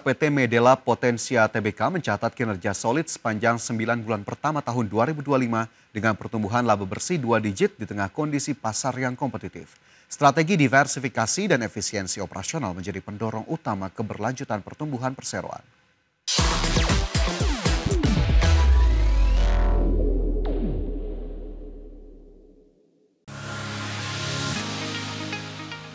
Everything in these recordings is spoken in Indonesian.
PT Medela Potensia Tbk mencatat kinerja solid sepanjang 9 bulan pertama tahun 2025 dengan pertumbuhan laba bersih 2 digit di tengah kondisi pasar yang kompetitif. Strategi diversifikasi dan efisiensi operasional menjadi pendorong utama keberlanjutan pertumbuhan perseroan.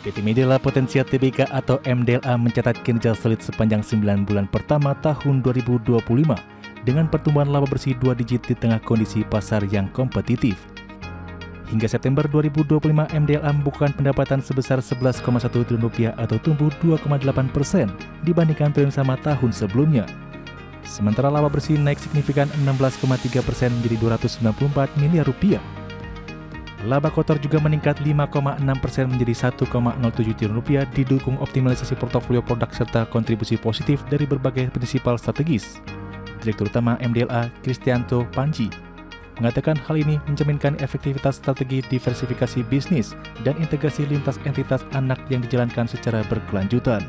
PT Medela Potensia Tbk atau MDLA mencatat kinerja solid sepanjang 9 bulan pertama tahun 2025 dengan pertumbuhan laba bersih 2 digit di tengah kondisi pasar yang kompetitif. Hingga September 2025, MDLA membukukan pendapatan sebesar Rp11,1 triliun atau tumbuh 2,8% dibandingkan periode sama tahun sebelumnya. Sementara laba bersih naik signifikan 16,3% menjadi Rp294 miliar. Laba kotor juga meningkat 5,6% menjadi Rp1,07 triliun didukung optimalisasi portofolio produk serta kontribusi positif dari berbagai prinsipal strategis. Direktur Utama MDLA, Kristianto Panji, mengatakan hal ini mencerminkan efektivitas strategi diversifikasi bisnis dan integrasi lintas entitas anak yang dijalankan secara berkelanjutan.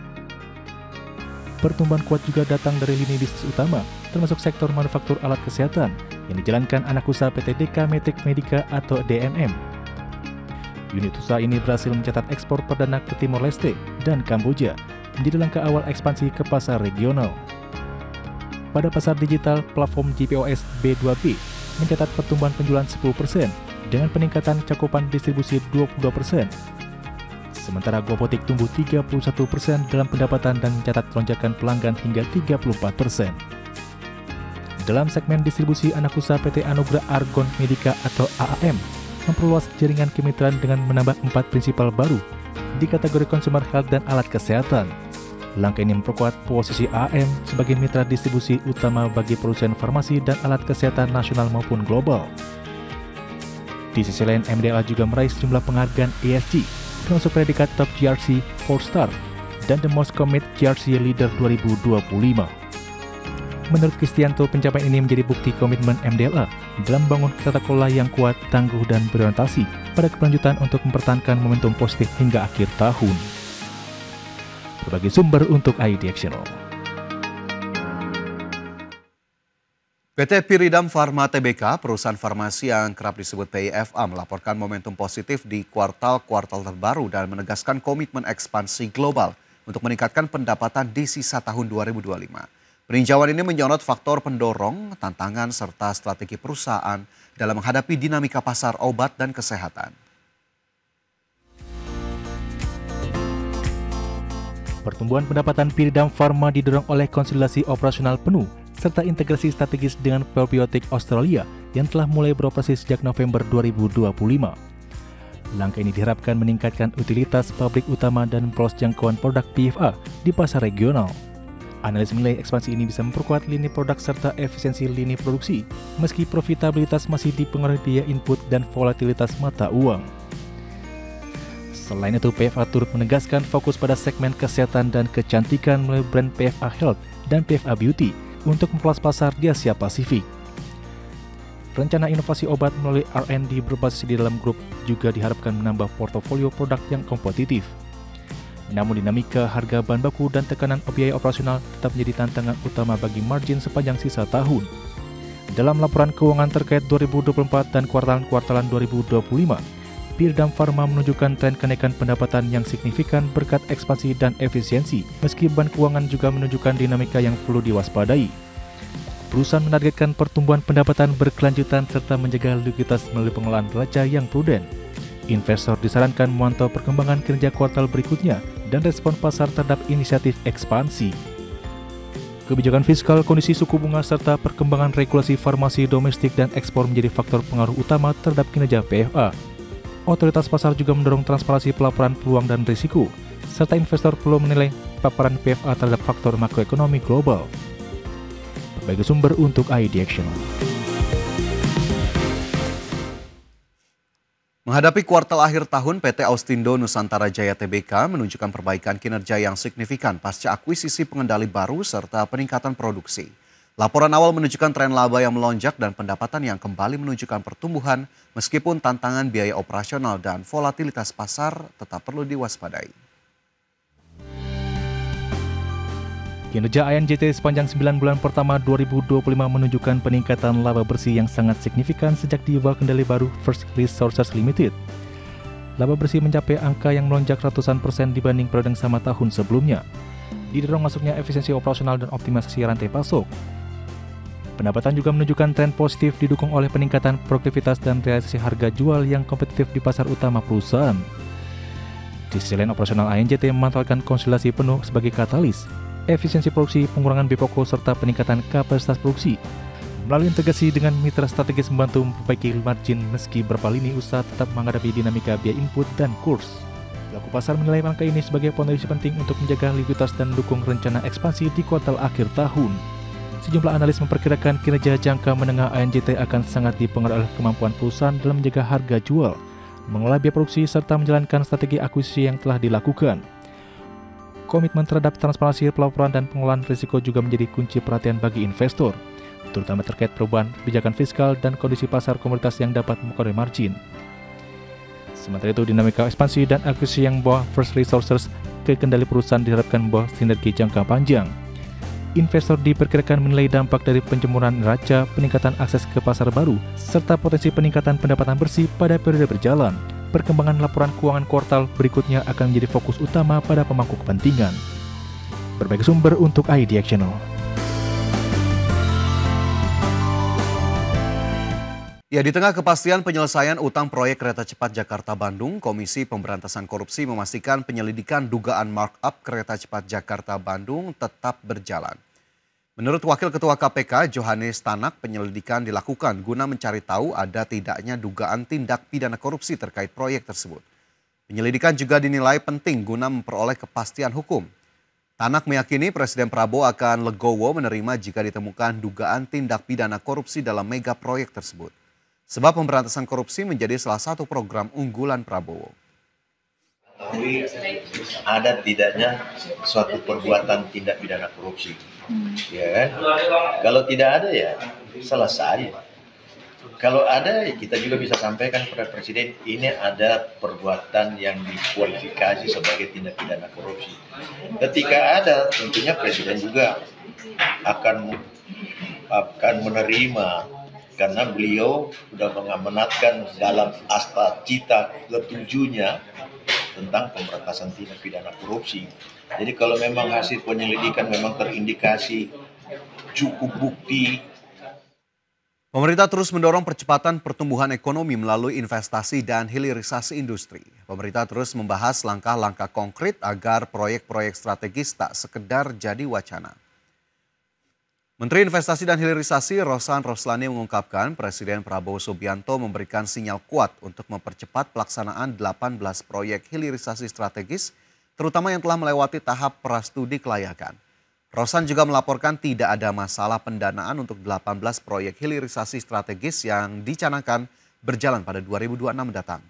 Pertumbuhan kuat juga datang dari lini bisnis utama, termasuk sektor manufaktur alat kesehatan yang dijalankan anak usaha PT Deka Matrix Medica atau DMM. Unit usaha ini berhasil mencatat ekspor perdana ke Timor Leste dan Kamboja, menjadi langkah awal ekspansi ke pasar regional. Pada pasar digital, platform GPOS B2B mencatat pertumbuhan penjualan 10% dengan peningkatan cakupan distribusi 22%. Sementara GoPotik tumbuh 31% dalam pendapatan dan mencatat lonjakan pelanggan hingga 34%. Dalam segmen distribusi, anak usaha PT Anugrah Argon Medica atau AAM memperluas jaringan kemitraan dengan menambah 4 prinsipal baru di kategori consumer health dan alat kesehatan. Langkah ini memperkuat posisi AAM sebagai mitra distribusi utama bagi produsen farmasi dan alat kesehatan nasional maupun global. Di sisi lain, MDLA juga meraih sejumlah penghargaan ESG, termasuk predikat Top GRC 4-Star dan The Most Commit GRC Leader 2025. Menurut Kristianto, pencapaian ini menjadi bukti komitmen MDLA dalam membangun tata kelola yang kuat, tangguh, dan berorientasi pada keberlanjutan untuk mempertahankan momentum positif hingga akhir tahun. Berbagai sumber untuk iDirectional. PT Pyridam Pharma Tbk, perusahaan farmasi yang kerap disebut PIFA, melaporkan momentum positif di kuartal-kuartal terbaru dan menegaskan komitmen ekspansi global untuk meningkatkan pendapatan di sisa tahun 2025. Peninjauan ini menyorot faktor pendorong, tantangan, serta strategi perusahaan dalam menghadapi dinamika pasar obat dan kesehatan. Pertumbuhan pendapatan Pyridam Pharma didorong oleh konsolidasi operasional penuh serta integrasi strategis dengan Probiotik Australia yang telah mulai beroperasi sejak November 2025. Langkah ini diharapkan meningkatkan utilitas pabrik utama dan memperluas jangkauan produk PFA di pasar regional. Analis menilai ekspansi ini bisa memperkuat lini produk serta efisiensi lini produksi, meski profitabilitas masih dipengaruhi biaya input dan volatilitas mata uang. Selain itu, PFA turut menegaskan fokus pada segmen kesehatan dan kecantikan melalui brand PFA Health dan PFA Beauty untuk memperluas pasar di Asia Pasifik. Rencana inovasi obat melalui R&D berbasis di dalam grup juga diharapkan menambah portofolio produk yang kompetitif. Namun dinamika harga bahan baku dan tekanan biaya operasional tetap menjadi tantangan utama bagi margin sepanjang sisa tahun. Dalam laporan keuangan terkait 2024 dan kuartalan 2025, Pyridam Pharma menunjukkan tren kenaikan pendapatan yang signifikan berkat ekspansi dan efisiensi, meski beban keuangan juga menunjukkan dinamika yang perlu diwaspadai. Perusahaan menargetkan pertumbuhan pendapatan berkelanjutan serta menjaga likuiditas melalui pengelolaan neraca yang prudent. Investor disarankan memantau perkembangan kinerja kuartal berikutnya dan respon pasar terhadap inisiatif ekspansi. Kebijakan fiskal, kondisi suku bunga, serta perkembangan regulasi farmasi domestik dan ekspor menjadi faktor pengaruh utama terhadap kinerja PFA. Otoritas pasar juga mendorong transparansi pelaporan peluang dan risiko, serta investor perlu menilai paparan PFA terhadap faktor makroekonomi global. Berbagai sumber untuk iDirectional. Menghadapi kuartal akhir tahun, PT Austindo Nusantara Jaya Tbk menunjukkan perbaikan kinerja yang signifikan pasca akuisisi pengendali baru serta peningkatan produksi. Laporan awal menunjukkan tren laba yang melonjak dan pendapatan yang kembali menunjukkan pertumbuhan meskipun tantangan biaya operasional dan volatilitas pasar tetap perlu diwaspadai. Kinerja ANJT sepanjang 9 bulan pertama 2025 menunjukkan peningkatan laba bersih yang sangat signifikan sejak di bawah kendali baru First Resources Limited. Laba bersih mencapai angka yang melonjak ratusan persen dibanding periode yang sama tahun sebelumnya. Didorong masuknya efisiensi operasional dan optimalisasi rantai pasok. Pendapatan juga menunjukkan tren positif didukung oleh peningkatan produktivitas dan realisasi harga jual yang kompetitif di pasar utama perusahaan. Di sisi lain, operasional ANJT memanfaatkan konsolidasi penuh sebagai katalis, efisiensi produksi, pengurangan BPOKO, serta peningkatan kapasitas produksi. Melalui integrasi dengan mitra strategis membantu memperbaiki margin meski beberapa lini usaha tetap menghadapi dinamika biaya input dan kurs. Pelaku pasar menilai angka ini sebagai potensi penting untuk menjaga likuiditas dan mendukung rencana ekspansi di kuartal akhir tahun. Sejumlah analis memperkirakan kinerja jangka menengah ANJT akan sangat dipengaruhi oleh kemampuan perusahaan dalam menjaga harga jual, mengelola biaya produksi, serta menjalankan strategi akuisisi yang telah dilakukan. Komitmen terhadap transparansi pelaporan dan pengelolaan risiko juga menjadi kunci perhatian bagi investor, terutama terkait perubahan kebijakan fiskal dan kondisi pasar komoditas yang dapat mempengaruhi margin. Sementara itu, dinamika ekspansi dan akuisisi yang membawa First Resources ke kendali perusahaan diharapkan membawa sinergi jangka panjang. Investor diperkirakan menilai dampak dari penjemuran neraca, peningkatan akses ke pasar baru, serta potensi peningkatan pendapatan bersih pada periode berjalan. Perkembangan laporan keuangan kuartal berikutnya akan menjadi fokus utama pada pemangku kepentingan. Berbagai sumber untuk IDX Channel. Ya, di tengah kepastian penyelesaian utang proyek kereta cepat Jakarta-Bandung, Komisi Pemberantasan Korupsi memastikan penyelidikan dugaan markup kereta cepat Jakarta-Bandung tetap berjalan. Menurut Wakil Ketua KPK, Johannes Tanak, penyelidikan dilakukan guna mencari tahu ada tidaknya dugaan tindak pidana korupsi terkait proyek tersebut. Penyelidikan juga dinilai penting guna memperoleh kepastian hukum. Tanak meyakini Presiden Prabowo akan legowo menerima jika ditemukan dugaan tindak pidana korupsi dalam mega proyek tersebut. Sebab pemberantasan korupsi menjadi salah satu program unggulan Prabowo. Ada tidaknya suatu perbuatan tindak pidana korupsi, ya kan? Kalau tidak ada ya selesai. Kalau ada ya kita juga bisa sampaikan kepada Presiden ini ada perbuatan yang dikualifikasi sebagai tindak pidana korupsi. Ketika ada tentunya Presiden juga akan menerima karena beliau sudah mengamanatkan dalam asta cita ketujuhnya tentang pemberantasan tindak pidana korupsi. Jadi kalau memang hasil penyelidikan memang terindikasi cukup bukti. Pemerintah terus mendorong percepatan pertumbuhan ekonomi melalui investasi dan hilirisasi industri. Pemerintah terus membahas langkah-langkah konkret agar proyek-proyek strategis tak sekedar jadi wacana. Menteri Investasi dan Hilirisasi Rosan Roslani mengungkapkan Presiden Prabowo Subianto memberikan sinyal kuat untuk mempercepat pelaksanaan 18 proyek hilirisasi strategis, terutama yang telah melewati tahap prastudi kelayakan. Rosan juga melaporkan tidak ada masalah pendanaan untuk 18 proyek hilirisasi strategis yang dicanangkan berjalan pada 2026 mendatang.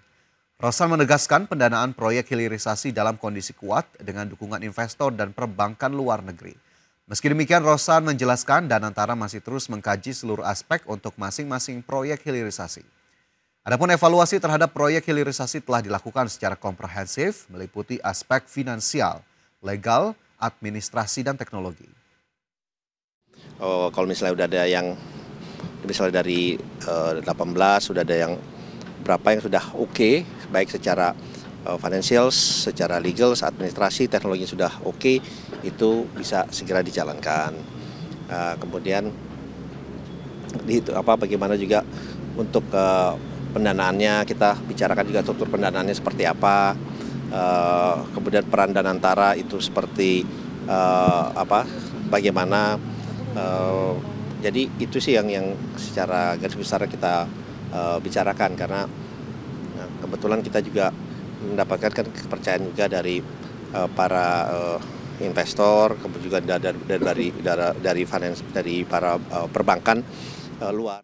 Rosan menegaskan pendanaan proyek hilirisasi dalam kondisi kuat dengan dukungan investor dan perbankan luar negeri. Meski demikian, Rosan menjelaskan Danantara masih terus mengkaji seluruh aspek untuk masing-masing proyek hilirisasi. Adapun evaluasi terhadap proyek hilirisasi telah dilakukan secara komprehensif, meliputi aspek finansial, legal, administrasi, dan teknologi. Kalau misalnya udah ada yang, misalnya dari 18, sudah ada yang berapa yang sudah oke, baik secara financial, secara legal, administrasi, teknologi sudah oke, itu bisa segera dijalankan. Kemudian bagaimana juga untuk pendanaannya, kita bicarakan juga struktur pendanaannya seperti apa. Kemudian peran Danantara itu seperti bagaimana. Jadi itu sih yang secara garis besar kita bicarakan, karena kebetulan kita juga mendapatkan kepercayaan juga dari para investor, kemudian juga dari para perbankan luar.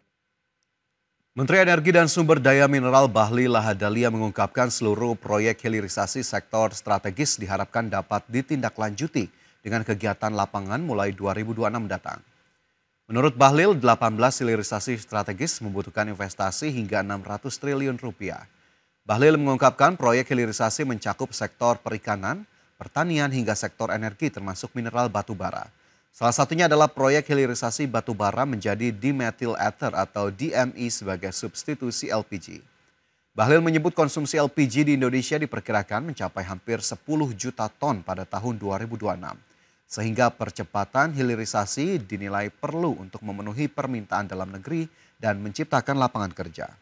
Menteri Energi dan Sumber Daya Mineral Bahlil Lahadalia mengungkapkan seluruh proyek hilirisasi sektor strategis diharapkan dapat ditindaklanjuti dengan kegiatan lapangan mulai 2026 mendatang. Menurut Bahlil, 18 hilirisasi strategis membutuhkan investasi hingga 600 triliun rupiah. Bahlil mengungkapkan proyek hilirisasi mencakup sektor perikanan, pertanian hingga sektor energi termasuk mineral batu bara. Salah satunya adalah proyek hilirisasi batu bara menjadi dimethyl ether atau DME sebagai substitusi LPG. Bahlil menyebut konsumsi LPG di Indonesia diperkirakan mencapai hampir 10 juta ton pada tahun 2026. Sehingga percepatan hilirisasi dinilai perlu untuk memenuhi permintaan dalam negeri dan menciptakan lapangan kerja.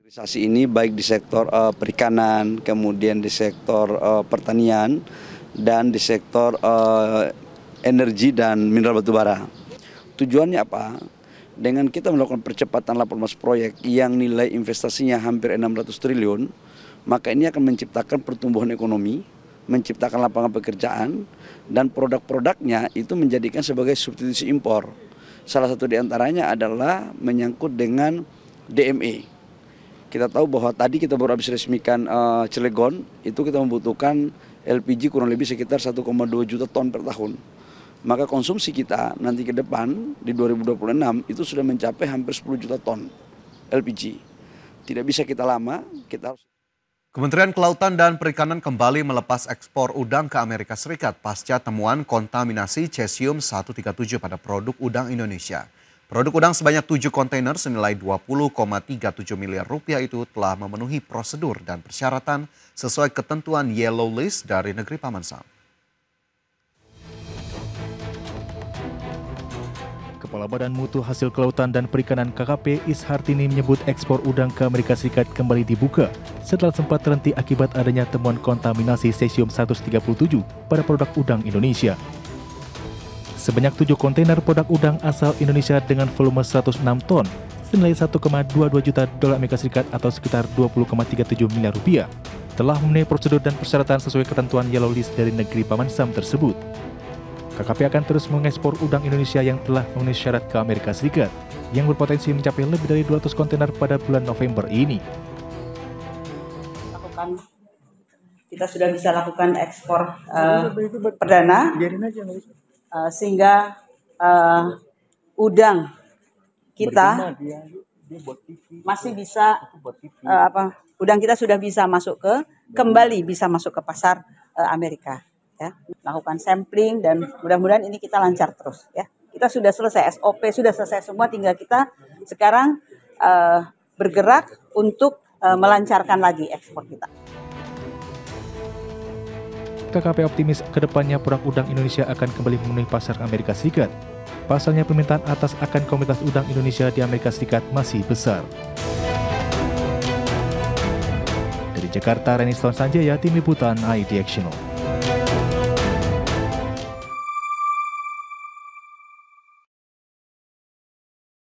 Hilirisasi ini baik di sektor perikanan, kemudian di sektor pertanian, dan di sektor energi dan mineral batubara. Tujuannya apa? Dengan kita melakukan percepatan laporan mas proyek yang nilai investasinya hampir 600 triliun, maka ini akan menciptakan pertumbuhan ekonomi, menciptakan lapangan pekerjaan, dan produk-produknya itu menjadikan sebagai substitusi impor. Salah satu diantaranya adalah menyangkut dengan DME. Kita tahu bahwa tadi kita baru habis resmikan Cilegon, itu kita membutuhkan LPG kurang lebih sekitar 1,2 juta ton per tahun. Maka konsumsi kita nanti ke depan di 2026 itu sudah mencapai hampir 10 juta ton LPG. Tidak bisa kita lama, kita harus... Kementerian Kelautan dan Perikanan kembali melepas ekspor udang ke Amerika Serikat pasca temuan kontaminasi cesium 137 pada produk udang Indonesia. Produk udang sebanyak 7 kontainer senilai 20,37 miliar rupiah itu telah memenuhi prosedur dan persyaratan sesuai ketentuan Yellow List dari negeri Paman Sam. Kepala Badan Mutu Hasil Kelautan dan Perikanan KKP Ishartini menyebut ekspor udang ke Amerika Serikat kembali dibuka setelah sempat terhenti akibat adanya temuan kontaminasi cesium 137 pada produk udang Indonesia. Sebanyak 7 kontainer produk udang asal Indonesia dengan volume 106 ton senilai 1,22 juta dolar Amerika Serikat atau sekitar 20,37 miliar rupiah telah memenuhi prosedur dan persyaratan sesuai ketentuan Yellow List dari negeri Paman Sam tersebut. KKP akan terus mengekspor udang Indonesia yang telah memenuhi syarat ke Amerika Serikat yang berpotensi mencapai lebih dari 200 kontainer pada bulan November ini. Kita sudah bisa lakukan ekspor perdana sehingga udang kita masih bisa udang kita sudah bisa kembali bisa masuk ke pasar Amerika. Ya, lakukan sampling dan mudah-mudahan ini kita lancar terus ya. Kita sudah selesai SOP, sudah selesai semua, tinggal kita sekarang bergerak untuk melancarkan lagi ekspor kita. KKP optimis kedepannya produk udang Indonesia akan kembali memenuhi pasar Amerika Serikat. Pasalnya permintaan atas akan komunitas udang Indonesia di Amerika Serikat masih besar. Dari Jakarta, Reniston Sanjaya, Tim Liputan IDXtional.